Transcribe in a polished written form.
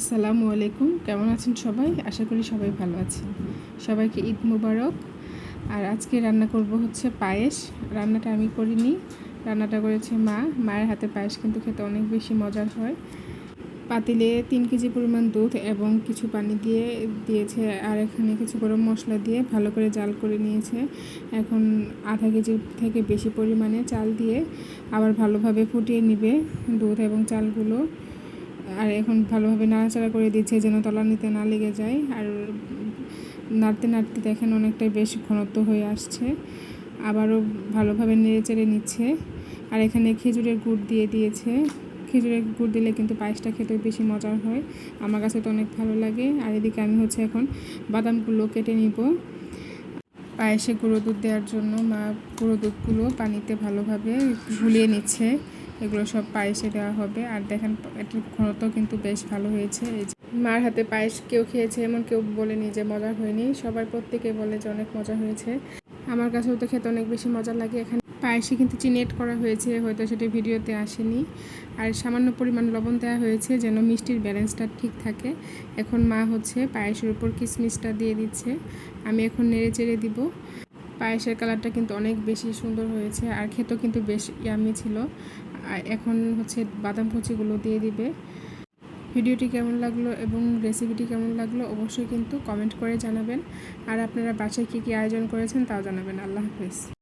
আসসালামু আলাইকুম। কেমন আছেন সবাই? আশা করি সবাই ভালো আছেন। সবাইকে ঈদ মুবারক। আর আজকে রান্না করব হচ্ছে পায়েস। রান্নাটা আমি করিনি, রান্নাটা করেছে মা। মায়ের হাতে পায়েস কিন্তু খেতে অনেক বেশি মজার হয়। পাতিলে 3 কেজি পরিমাণ দুধ এবং কিছু পানি দিয়ে দিয়েছে, আর এখানে কিছু গরম মশলা দিয়ে ভালো করে জাল করে নিয়েছে। এখন আধা কেজির থেকে বেশি পরিমাণে চাল দিয়ে আবার ভালোভাবে ফুটিয়ে নিবে দুধ এবং চালগুলো। আর এখন ভালোভাবে নাড়াচাড়া করে দিচ্ছে যেন তলানিতে না লেগে যায়। আর নাড়তে নাড়তে দেখেন অনেকটাই বেশ ঘনত্ব হয়ে আসছে। আবারও ভালোভাবে নেড়েচেড়ে নিচ্ছে। আর এখানে খেজুরের গুড় দিয়ে দিয়েছে। খেজুরের গুড় দিলে কিন্তু পায়েসটা খেতে বেশি মজার হয়, আমার কাছে তো অনেক ভালো লাগে। আর এদিকে আমি হচ্ছে এখন বাদামগুলো কেটে নিব। পায়েসে গুঁড়ো দুধ দেওয়ার জন্য মা গুঁড়ো দুধগুলো পানিতে ভালোভাবে গুলিয়ে নিচ্ছে। এগুলো সব পায়েসে দেওয়া হবে। আর দেখেন এটার ঘনত্ব কিন্তু বেশ ভালো হয়েছে। এই যে মার হাতে পায়েস কেউ খেয়েছে এমন কেউ বলেনি যে মজা হয়নি, সবার প্রত্যেকে বলে যে অনেক মজা হয়েছে। আমার কাছেও তো খেতে অনেক বেশি মজা লাগে। এখানে পায়েসে কিন্তু চিনি এড করা হয়েছে, হয়তো সেটি ভিডিওতে আসেনি। আর সামান্য পরিমাণ লবণ দেওয়া হয়েছে যেন মিষ্টির ব্যালেন্সটা ঠিক থাকে। এখন মা হচ্ছে পায়েসের উপর কিশমিশটা দিয়ে দিচ্ছে। আমি এখন নেড়ে চেড়ে দিব। পায়েসের কালারটা কিন্তু অনেক বেশি সুন্দর হয়েছে, আর খেতেও কিন্তু বেশ ইয়ামি ছিল। আর এখন হচ্ছে বাদাম কুচিগুলো দিয়ে দিবে। ভিডিওটি কেমন লাগলো এবং রেসিপিটি কেমন লাগলো অবশ্যই কিন্তু কমেন্ট করে জানাবেন। আর আপনারা বাসায় কী কী আয়োজন করেছেন তাও জানাবেন। আল্লাহ হাফেজ।